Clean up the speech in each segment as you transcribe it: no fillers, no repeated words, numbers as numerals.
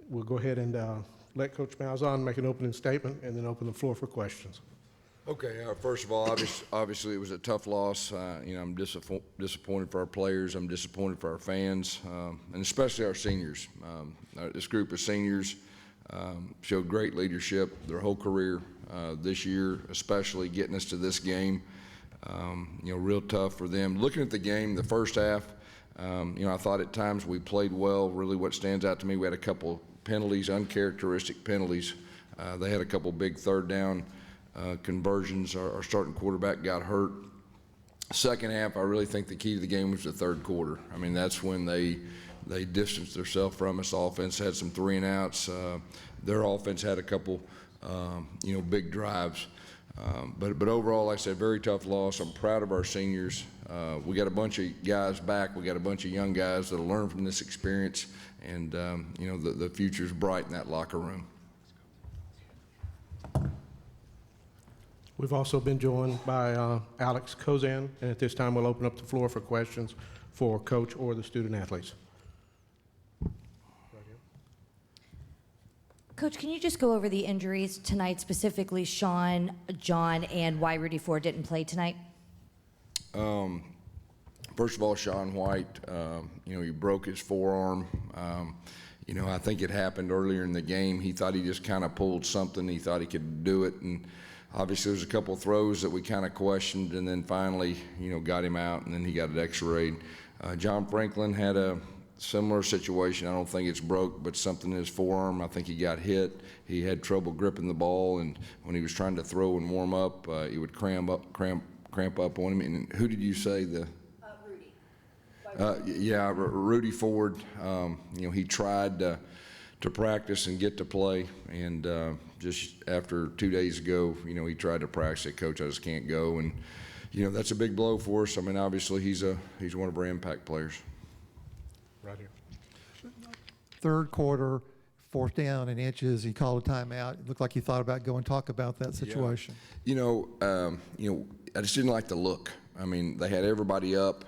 we'll go ahead and let Coach Malzahn make an opening statement and then open the floor for questions. Okay. First of all, obviously it was a tough loss. I'm disappointed for our players. I'm disappointed for our fans, and especially our seniors. This group of seniors showed great leadership their whole career. This year, especially getting us to this game, real tough for them. Looking at the game, the first half, I thought at times we played well. Really, what stands out to me, we had a couple penalties, uncharacteristic penalties. They had a couple big third down conversions. Our starting quarterback got hurt. Second half, I really think the key to the game was the third quarter. I mean, that's when they distanced themselves from us. Offense had some 3-and-outs. Their offense had a couple, big drives. But overall, like I said, very tough loss. I'm proud of our seniors. We got a bunch of guys back. We got a bunch of young guys that'll learn from this experience, and the future's bright in that locker room. We've also been joined by Alex Kozan, and at this time we'll open up the floor for questions for Coach or the student athletes. Coach, can you just go over the injuries tonight, specifically Sean, John, and why Rudy Ford didn't play tonight? First of all, Sean White, he broke his forearm. I think it happened earlier in the game. He thought he just kind of pulled something. He thought he could do it, and obviously there's a couple of throws that we kind of questioned, and then finally, got him out, and then he got it x-rayed. John Franklin had a similar situation. I don't think it's broke, but something in his forearm. I think he got hit. He had trouble gripping the ball, and when he was trying to throw and warm up, he would cramp up on him. And who did you say the? Rudy. Rudy Ford. He tried to practice and get to play, and just after 2 days ago, he tried to practice. Said, Coach, I just can't go, and that's a big blow for us. I mean, obviously he's one of our impact players. Right here. Third quarter, 4th down and inches. He called a timeout. It looked like he thought about going talk about that situation. Yeah. I just didn't like the look. I mean, they had everybody up.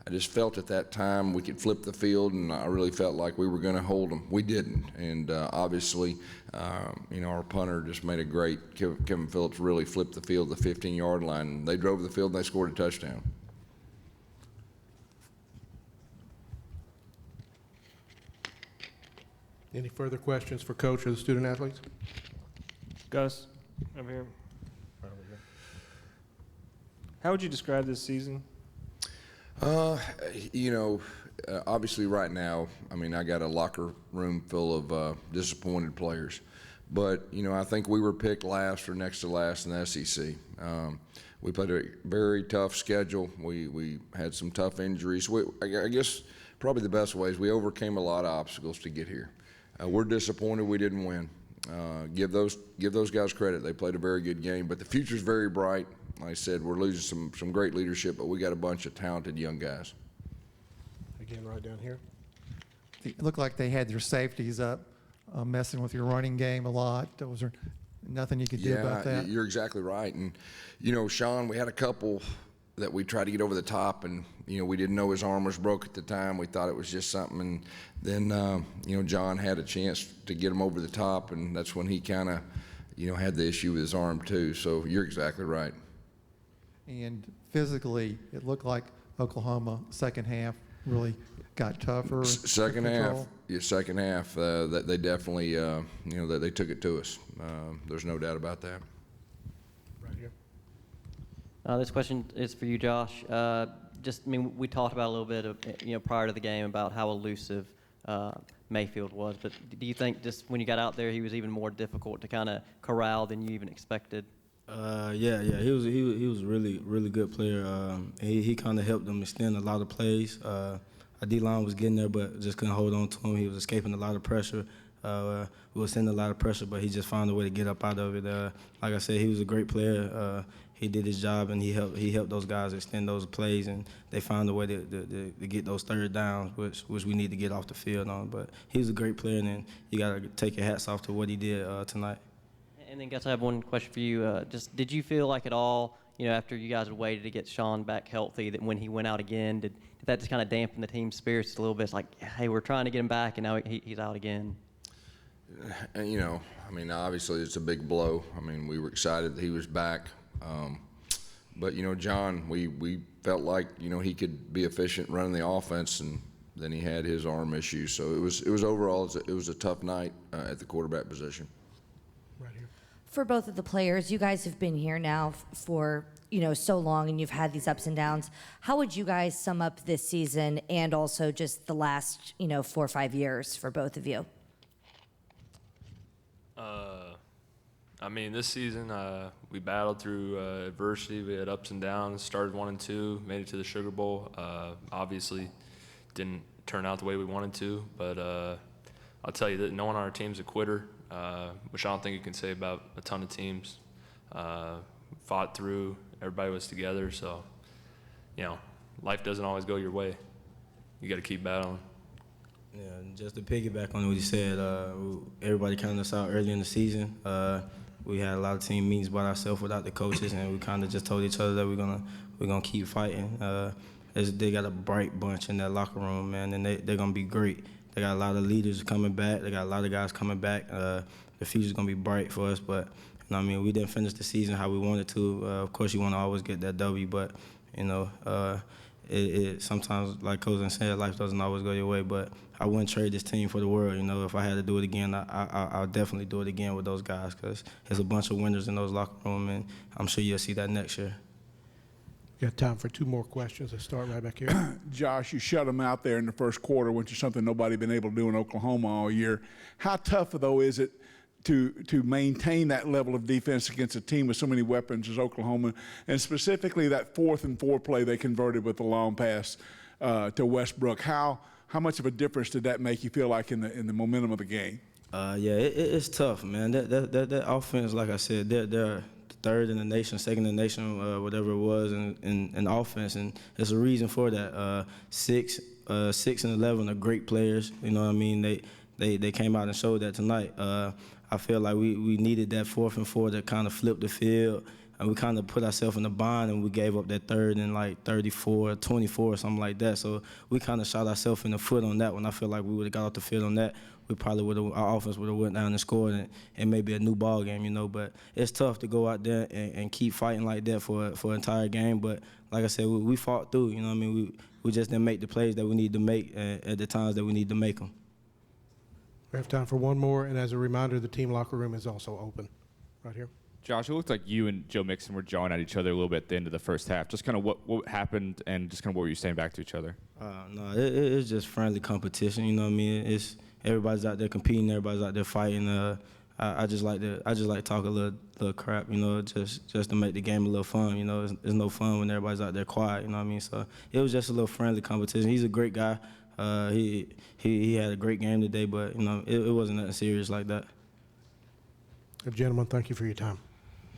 I just felt at that time we could flip the field, and I really felt like we were going to hold them. We didn't, and obviously, our punter just made a great. Kevin Phillips really flipped the field, the 15-yard line. They drove the field and they scored a touchdown. Any further questions for Coach or the student athletes? Gus, over here. How would you describe this season? Obviously right now, I mean, I got a locker room full of disappointed players. But, I think we were picked last or next to last in the SEC. We played a very tough schedule. We had some tough injuries. I guess probably the best way is we overcame a lot of obstacles to get here. We're disappointed we didn't win. Give those guys credit. They played a very good game, but the future's very bright. Like I said, we're losing some great leadership, but we got a bunch of talented young guys. Again, right down here. It looked like they had their safeties up, messing with your running game a lot. Was there nothing you could do about that? Yeah, you're exactly right. And, Sean, we had a couple that we tried to get over the top, and, we didn't know his arm was broke at the time. We thought it was just something. And then, John had a chance to get him over the top, and that's when he kind of, had the issue with his arm too. So you're exactly right. And physically, it looked like Oklahoma second half really got tougher. Second half, that they definitely, that they took it to us. There's no doubt about that. Right here. This question is for you, Josh. We talked about a little bit of, prior to the game about how elusive Mayfield was. But do you think just when you got out there, he was even more difficult to kind of corral than you even expected? Yeah. He was a really good player. He kind of helped them extend a lot of plays. Our D-line was getting there, but just couldn't hold on to him. He was escaping a lot of pressure. We were sending a lot of pressure, but he just found a way to get up out of it. Like I said, he was a great player. He did his job, and he helped those guys extend those plays, and they found a way to get those third downs, which we need to get off the field on. But he was a great player, and then you got to take your hats off to what he did tonight. And then, Gus, I have one question for you. Did you feel like at all, after you guys had waited to get Sean back healthy, that when he went out again, did that just kind of dampen the team's spirits a little bit? It's like, hey, we're trying to get him back, and now he's out again. And, you know, I mean, obviously it's a big blow. I mean, we were excited that he was back. But, you know, John, we felt like, you know, he could be efficient running the offense, and then he had his arm issues. So it was overall, it was a tough night at the quarterback position. Right here. For both of the players, you guys have been here now for, you know, so long, and you've had these ups and downs. How would you guys sum up this season and also just the last, you know, 4 or 5 years for both of you? I mean, this season we battled through adversity. We had ups and downs. Started 1-2, made it to the Sugar Bowl. Obviously, didn't turn out the way we wanted to. But I'll tell you that no one on our team's a quitter, which I don't think you can say about a ton of teams. Fought through. Everybody was together. So, you know, life doesn't always go your way. You got to keep battling. Yeah, and just to piggyback on what you said, everybody counted us out early in the season. We had a lot of team meetings by ourselves without the coaches, and we kind of just told each other that we're gonna keep fighting. They got a bright bunch in that locker room, man, and they're gonna be great. They got a lot of leaders coming back. They got a lot of guys coming back. The future's gonna be bright for us, but you know what I mean, we didn't finish the season how we wanted to. Of course, you want to always get that W, but you know, it sometimes, like Kozan said, life doesn't always go your way. But I wouldn't trade this team for the world. You know, if I had to do it again, I'll definitely do it again with those guys, because there's a bunch of winners in those locker rooms, and I'm sure you'll see that next year. Got time for 2 more questions. Let's start right back here. Josh, you shut them out there in the first quarter, which is something nobody been able to do in Oklahoma all year. How tough, though, is it to maintain that level of defense against a team with so many weapons as Oklahoma, and specifically that 4th and 4 play they converted with the long pass to Westbrook? How much of a difference did that make you feel like in the momentum of the game? Yeah, it's tough, man. That offense, like I said, they're third in the nation, second in the nation, whatever it was, in offense, and there's a reason for that. 6 and 11 are great players. You know what I mean? They came out and showed that tonight. I feel like we needed that 4th and 4 to kind of flip the field, and we kind of put ourselves in a bind, and we gave up that 3rd and like 34, 24, or something like that. So we kind of shot ourselves in the foot on that one. I feel like we would have got off the field on that. We probably would have, our offense would have went down and scored, and maybe a new ball game, you know. But it's tough to go out there and keep fighting like that for an entire game. But like I said, we fought through. You know what I mean? We just didn't make the plays that we need to make at the times that we need to make them. We have time for 1 more, and as a reminder, the team locker room is also open. Right here. Josh, it looked like you and Joe Mixon were jawing at each other a little bit at the end of the first half. Just kind of what happened, and just kind of what were you saying back to each other? No, it's just friendly competition. You know what I mean? It's everybody's out there competing, everybody's out there fighting. I just like to talk a little crap, you know, just to make the game a little fun. You know, it's no fun when everybody's out there quiet. You know what I mean? So it was just a little friendly competition. He's a great guy. He had a great game today, but you know, it wasn't nothing serious like that. Gentlemen, thank you for your time.